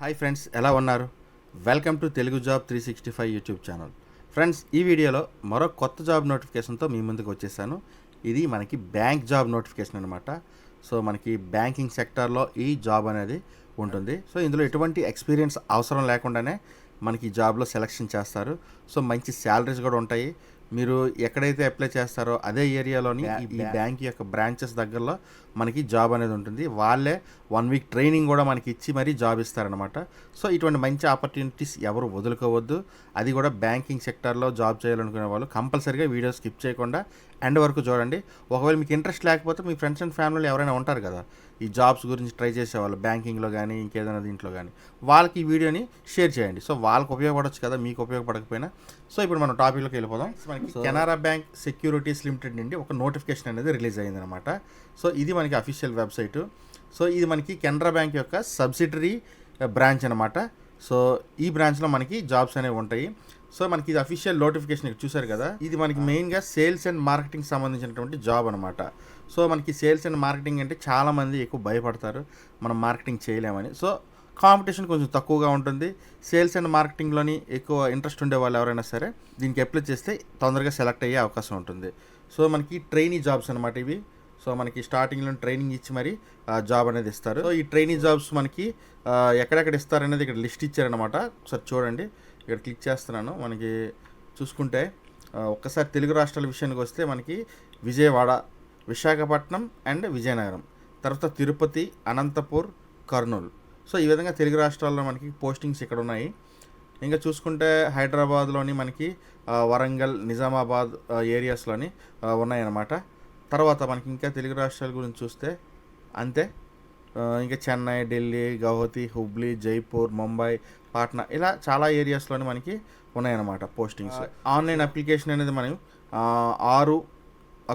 Hi friends, ఎలా ఉన్నారు? Welcome to Telugu job 365 YouTube channel. Friends, ఈ వీడియోలో మరో కొత్త జాబ్ నోటిఫికేషన్తో మీ ముందుకు వచ్చేసాను. ఇది మనకి బ్యాంక్ జాబ్ నోటిఫికేషన్ అనమాట. సో మనకి బ్యాంకింగ్ సెక్టార్లో ఈ జాబ్ అనేది ఉంటుంది. సో ఇందులో ఎటువంటి ఎక్స్పీరియన్స్ అవసరం లేకుండానే మనకి ఈ జాబ్లో సెలెక్షన్ చేస్తారు. సో మంచి శాలరీస్ కూడా ఉంటాయి. మీరు ఎక్కడైతే అప్లై చేస్తారో అదే ఏరియాలోని ఈ బ్యాంక్ యొక్క బ్రాంచెస్ దగ్గరలో మనకి జాబ్ అనేది ఉంటుంది. వాళ్ళే 1 వీక్ ట్రైనింగ్ కూడా మనకి ఇచ్చి మరీ జాబ్ ఇస్తారనమాట. సో ఇటువంటి మంచి ఆపర్చునిటీస్ ఎవరు వదులుకోవద్దు. అది కూడా బ్యాంకింగ్ సెక్టార్లో జాబ్ చేయాలనుకునే వాళ్ళు కంపల్సరీగా వీడియో స్కిప్ చేయకుండా ఎండ్ వరకు చూడండి. ఒకవేళ మీకు ఇంట్రెస్ట్ లేకపోతే మీ ఫ్రెండ్స్ అండ్ ఫ్యామిలీలో ఎవరైనా ఉంటారు కదా ఈ జాబ్స్ గురించి ట్రై చేసేవాళ్ళు, బ్యాంకింగ్లో కానీ ఇంకేదైనా దీంట్లో కానీ, వాళ్ళకి ఈ వీడియోని షేర్ చేయండి. సో వాళ్ళకి ఉపయోగపడవచ్చు కదా, మీకు ఉపయోగపడకపోయినా. సో ఇప్పుడు మనం టాపిక్లోకి వెళ్ళిపోదాం. మనకి కెనరా బ్యాంక్ సెక్యూరిటీస్ లిమిటెడ్ నుండి ఒక నోటిఫికేషన్ అనేది రిలీజ్ అయిందనమాట. సో ఇది మనకి అఫీషియల్ వెబ్సైటు. సో ఇది మనకి కెనరా బ్యాంక్ యొక్క సబ్సిడరీ బ్రాంచ్ అనమాట. సో ఈ బ్రాంచ్లో మనకి జాబ్స్ అనేవి ఉంటాయి. సో మనకి ఇది అఫీషియల్ నోటిఫికేషన్ చూసారు కదా, ఇది మనకి మెయిన్గా సేల్స్ అండ్ మార్కెటింగ్ సంబంధించినటువంటి జాబ్ అనమాట. సో మనకి సేల్స్ అండ్ మార్కెటింగ్ అంటే చాలామంది ఎక్కువ భయపడతారు, మనం మార్కెటింగ్ చేయలేమని. సో కాంపిటీషన్ కొంచెం తక్కువగా ఉంటుంది. సేల్స్ అండ్ మార్కెటింగ్లోని ఎక్కువ ఇంట్రెస్ట్ ఉండే వాళ్ళు ఎవరైనా సరే దీనికి అప్లై చేస్తే తొందరగా సెలెక్ట్ అయ్యే అవకాశం ఉంటుంది. సో మనకి ట్రైనీ జాబ్స్ అనమాట ఇవి. సో మనకి స్టార్టింగ్లో ట్రైనింగ్ ఇచ్చి మరి జాబ్ అనేది ఇస్తారు. సో ఈ ట్రైనీ జాబ్స్ మనకి ఎక్కడెక్కడ ఇస్తారనేది ఇక్కడ లిస్ట్ ఇచ్చారనమాట. ఒకసారి చూడండి, ఇక్కడ క్లిక్ చేస్తున్నాను. మనకి చూసుకుంటే ఒక్కసారి తెలుగు రాష్ట్రాల విషయానికి వస్తే మనకి విజయవాడ, విశాఖపట్నం అండ్ విజయనగరం, తర్వాత తిరుపతి, అనంతపూర్, కర్నూలు. సో ఈ విధంగా తెలుగు రాష్ట్రాల్లో మనకి పోస్టింగ్స్ ఇక్కడ ఉన్నాయి. ఇంకా చూసుకుంటే హైదరాబాద్లోని మనకి వరంగల్, నిజామాబాద్ ఏరియాస్లోని ఉన్నాయన్నమాట. తర్వాత మనకి ఇంకా తెలుగు రాష్ట్రాల గురించి చూస్తే అంతే. ఇంకా చెన్నై, ఢిల్లీ, గౌహతి, హుబ్లీ, జైపూర్, ముంబై, పాట్నా, ఇలా చాలా ఏరియాస్లోని మనకి ఉన్నాయన్నమాట పోస్టింగ్స్. ఆన్లైన్ అప్లికేషన్ అనేది మనం 6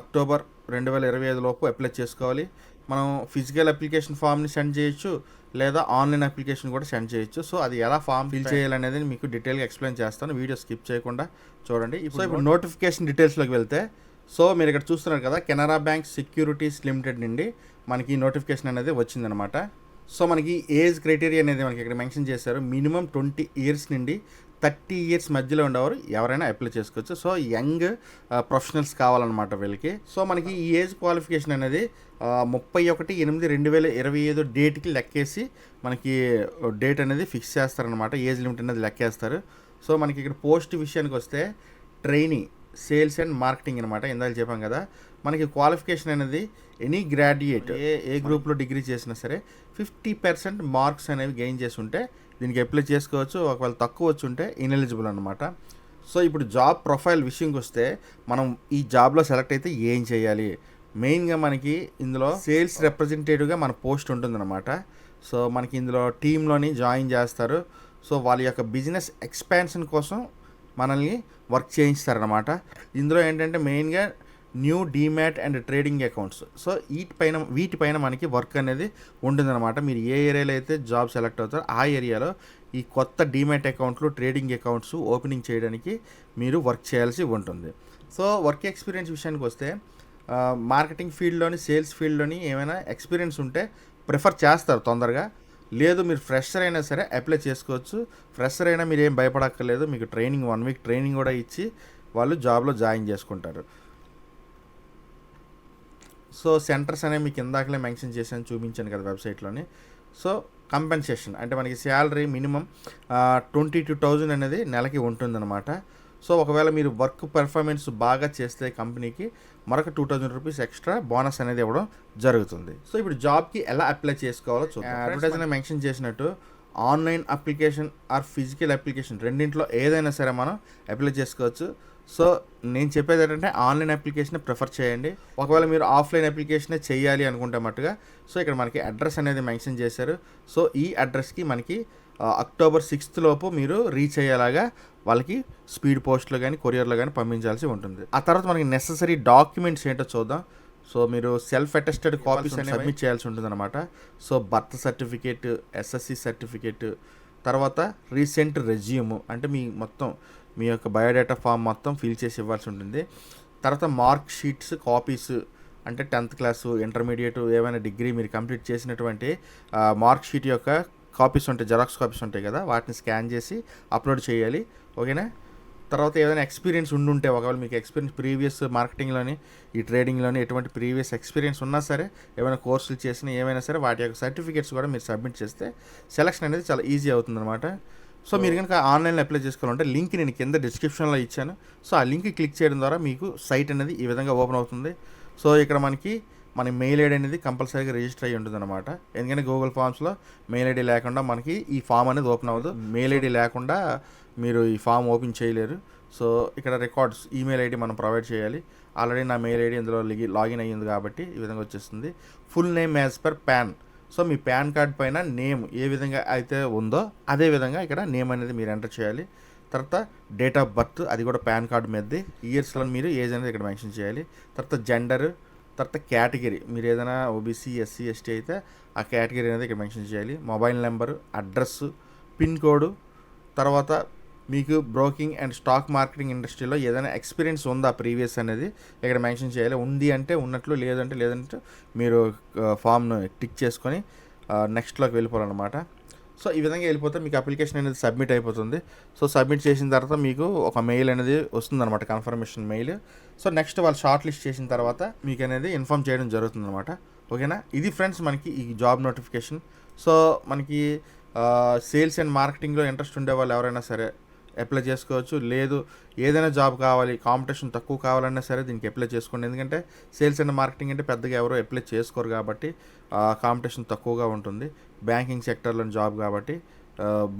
అక్టోబర్ 2025 లోపు అప్లై చేసుకోవాలి. మనం ఫిజికల్ అప్లికేషన్ ఫామ్ని సెండ్ చేయొచ్చు, లేదా ఆన్లైన్ అప్లికేషన్ కూడా సెండ్ చేయొచ్చు. సో అది ఎలా ఫామ్ ఫిల్ చేయాలనేది మీకు డీటెయిల్గా ఎక్స్ప్లెయిన్ చేస్తాను. వీడియో స్కిప్ చేయకుండా చూడండి. ఇప్పుడు నోటిఫికేషన్ డీటెయిల్స్లోకి వెళ్తే, సో మీరు ఇక్కడ చూస్తున్నారు కదా, కెనరా బ్యాంక్ సెక్యూరిటీస్ లిమిటెడ్ నుండి మనకి నోటిఫికేషన్ అనేది వచ్చిందనమాట. సో మనకి ఏజ్ క్రైటీరియా అనేది మనకి ఇక్కడ మెన్షన్ చేశారు. మినిమం 20 ఇయర్స్ నుండి 30 ఇయర్స్ మధ్యలో ఉండేవారు ఎవరైనా అప్లై చేసుకోవచ్చు. సో యంగ్ ప్రొఫెషనల్స్ కావాలన్నమాట వీళ్ళకి. సో మనకి ఈ ఏజ్ క్వాలిఫికేషన్ అనేది 31/8/2025 డేట్కి లెక్కేసి మనకి డేట్ అనేది ఫిక్స్ చేస్తారనమాట. ఏజ్ లిమిట్ అనేది లెక్కేస్తారు. సో మనకి ఇక్కడ పోస్ట్ విషయానికి వస్తే ట్రైనీ సేల్స్ అండ్ మార్కెటింగ్ అనమాట. ఇందాక చెప్పాం కదా, మనకి క్వాలిఫికేషన్ అనేది ఎనీ గ్రాడ్యుయేట్ ఏ గ్రూప్లో డిగ్రీ చేసినా సరే 50% మార్క్స్ అనేవి గెయిన్ చేసి ఉంటే దీనికి అప్లై చేసుకోవచ్చు. ఒకవేళ తక్కువ వచ్చి ఉంటే ఇన్ఎలిజిబుల్ అనమాట. సో ఇప్పుడు జాబ్ ప్రొఫైల్ విషయంకి వస్తే, మనం ఈ జాబ్లో సెలెక్ట్ అయితే ఏం చేయాలి? మెయిన్గా మనకి ఇందులో సేల్స్ రిప్రజెంటేటివ్గా మన పోస్ట్ ఉంటుందన్నమాట. సో మనకి ఇందులో టీంలోని జాయిన్ చేస్తారు. సో వాళ్ళ యొక్క బిజినెస్ ఎక్స్పాన్షన్ కోసం మనల్ని వర్క్ చేయిస్తారనమాట. ఇందులో ఏంటంటే మెయిన్గా new demat and trading accounts. So వీటిపైన మనకి వర్క్ అనేది ఉంటుందన్నమాట. మీరు ఏ ఏరియాలో అయితే జాబ్ సెలెక్ట్ అవుతారో ఆ ఏరియాలో ఈ కొత్త డీమ్యాట్ అకౌంట్లు, ట్రేడింగ్ అకౌంట్స్ ఓపెనింగ్ చేయడానికి మీరు వర్క్ చేయాల్సి ఉంటుంది. సో వర్క్ ఎక్స్పీరియన్స్ విషయానికి వస్తే, మార్కెటింగ్ ఫీల్డ్లోని, సేల్స్ ఫీల్డ్లోని ఏమైనా ఎక్స్పీరియన్స్ ఉంటే ప్రిఫర్ చేస్తారు తొందరగా. లేదు మీరు ఫ్రెషర్ అయినా సరే అప్లై చేసుకోవచ్చు. ఫ్రెషర్ అయినా మీరు ఏం భయపడక్కర్లేదు. మీకు ట్రైనింగ్ 1 వీక్ ట్రైనింగ్ కూడా ఇచ్చి వాళ్ళు జాబ్లో జాయిన్ చేసుకుంటారు. సో సెంటర్స్ అనేవి మీకు ఇందాకలే మెన్షన్ చేశాను, చూపించాను కదా వెబ్సైట్లోని. సో కంపెన్సేషన్ అంటే మనకి శాలరీ మినిమం 22,000 అనేది నెలకి ఉంటుందన్నమాట. సో ఒకవేళ మీరు వర్క్ పెర్ఫార్మెన్స్ బాగా చేస్తే కంపెనీకి మరొక 2,000 రూపీస్ ఎక్స్ట్రా బోనస్ అనేది ఇవ్వడం జరుగుతుంది. సో ఇప్పుడు జాబ్కి ఎలా అప్లై చేసుకోవాలో చూద్దాం. అడ్వర్టైజ్లో మెన్షన్ చేసినట్టు online application or physical application రెండింటిలో ఏదైనా సరే మనం అప్లై చేసుకోవచ్చు. సో నేను చెప్పేది ఏంటంటే ఆన్లైన్ అప్లికేషన్ ప్రిఫర్ చేయండి. ఒకవేళ మీరు ఆఫ్లైన్ అప్లికేషనే చేయాలి అనుకుంటే మట్టుగా, సో ఇక్కడ మనకి అడ్రస్ అనేది మెన్షన్ చేశారు. సో ఈ అడ్రస్కి మనకి అక్టోబర్ 6th లోపు మీరు రీచ్ అయ్యేలాగా వాళ్ళకి స్పీడ్ పోస్ట్లో కానీ కొరియర్లో కానీ పంపించాల్సి ఉంటుంది. ఆ తర్వాత మనకి నెససరీ డాక్యుమెంట్స్ ఏంటో చూద్దాం. సో మీరు సెల్ఫ్ అటెస్టెడ్ కాపీస్ అనేవి సబ్మిట్ చేయాల్సి ఉంటుందన్నమాట. So birth certificate, SSC certificate, తర్వాత రీసెంట్ రెజ్యూమ్ అంటే మీ యొక్క బయోడేటా ఫామ్ మొత్తం ఫిల్ చేసి ఇవ్వాల్సి ఉంటుంది. తర్వాత మార్క్ షీట్స్ కాపీస్ అంటే 10th క్లాసు, ఇంటర్మీడియట్, ఏమైనా డిగ్రీ మీరు కంప్లీట్ చేసినటువంటి మార్క్ షీట్ యొక్క కాపీస్ ఉంటాయి, జెరాక్స్ కాపీస్ ఉంటాయి కదా, వాటిని స్కాన్ చేసి అప్లోడ్ చేయాలి. ఓకేనా. తర్వాత ఏదైనా ఎక్స్పీరియన్స్ ఉండుంటే, ఒకవేళ మీకు ఎక్స్పీరియన్స్ ప్రీవియస్ మార్కెటింగ్లోని ఈ ట్రేడింగ్లోని ఎటువంటి ప్రీవియస్ ఎక్స్పీరియన్స్ ఉన్నా సరే, ఏమైనా కోర్సులు చేసినా ఏమైనా సరే వాటి యొక్క సర్టిఫికేట్స్ కూడా మీరు సబ్మిట్ చేస్తే సెలక్షన్ అనేది చాలా ఈజీ అవుతుందన్నమాట. సో మీరు కనుక ఆన్లైన్లో అప్లై చేసుకోవాలంటే లింక్ నేను కింద డిస్క్రిప్షన్లో ఇచ్చాను. సో ఆ లింక్ క్లిక్ చేయడం ద్వారా మీకు సైట్ అనేది ఈ విధంగా ఓపెన్ అవుతుంది. సో ఇక్కడ మన మెయిల్ ఐడి అనేది కంపల్సరీగా రిజిస్టర్ అయ్యి ఉంటుంది అనమాట. ఎందుకంటే గూగుల్ ఫామ్స్లో మెయిల్ ఐడి లేకుండా మనకి ఈ ఫామ్ అనేది ఓపెన్ అవ్వదు. మెయిల్ ఐడి లేకుండా మీరు ఈ ఫామ్ ఓపెన్ చేయలేరు. సో ఇక్కడ రికార్డ్స్ ఈమెయిల్ ఐడి మనం ప్రొవైడ్ చేయాలి. ఆల్రెడీ నా మెయిల్ ఐడి ఇందులో లాగిన్ అయ్యింది కాబట్టి ఈ విధంగా వచ్చేస్తుంది. Full name as per PAN. So మీ పాన్ కార్డ్ పైన నేమ్ ఏ విధంగా అయితే ఉందో అదే విధంగా ఇక్కడ నేమ్ అనేది మీరు ఎంటర్ చేయాలి. తర్వాత డేట్ ఆఫ్ బర్త్, అది కూడా పాన్ కార్డ్ మీదది. ఇయర్స్లో మీరు ఏజ్ అనేది ఇక్కడ మెన్షన్ చేయాలి. తర్వాత జెండర్, తర్వాత కేటగిరీ, మీరు ఏదైనా ఓబీసీ, ఎస్సీ, ఎస్టీ అయితే ఆ కేటగిరీ అనేది ఇక్కడ మెన్షన్ చేయాలి. Mobile number, address, pin code, తర్వాత మీకు బ్రోకింగ్ అండ్ స్టాక్ మార్కెటింగ్ ఇండస్ట్రీలో ఏదైనా ఎక్స్పీరియన్స్ ఉందా ప్రీవియస్ అనేది ఇక్కడ మెన్షన్ చేయాలి. ఉంది అంటే ఉన్నట్లు, లేదంటే మీరు ఫామ్ను టిక్ చేసుకొని నెక్స్ట్లోకి వెళ్ళిపోవాలన్నమాట. సో ఈ విధంగా వెళ్ళిపోతే మీకు అప్లికేషన్ అనేది సబ్మిట్ అయిపోతుంది. సో సబ్మిట్ చేసిన తర్వాత మీకు ఒక మెయిల్ అనేది వస్తుందన్నమాట, కన్ఫర్మేషన్ మెయిల్. సో నెక్స్ట్ వాళ్ళు షార్ట్ లిస్ట్ చేసిన తర్వాత మీకు అనేది ఇన్ఫామ్ చేయడం జరుగుతుందన్నమాట. ఓకేనా. ఇది ఫ్రెండ్స్ మనకి ఈ జాబ్ నోటిఫికేషన్. సో మనకి సేల్స్ అండ్ మార్కెటింగ్లో ఇంట్రెస్ట్ ఉండే వాళ్ళు ఎవరైనా సరే అప్లై చేసుకోవచ్చు. లేదు ఏదైనా జాబ్ కావాలి, కాంపిటీషన్ తక్కువ కావాలన్నా సరే దీనికి అప్లై చేసుకోండి. ఎందుకంటే సేల్స్ అండ్ మార్కెటింగ్ అంటే పెద్దగా ఎవరో అప్లై చేసుకోరు కాబట్టి కాంపిటీషన్ తక్కువగా ఉంటుంది. బ్యాంకింగ్ సెక్టర్లో జాబ్ కాబట్టి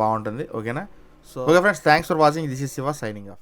బాగుంటుంది. ఓకేనా. So okay friends, thanks for watching. This is Shiva signing off.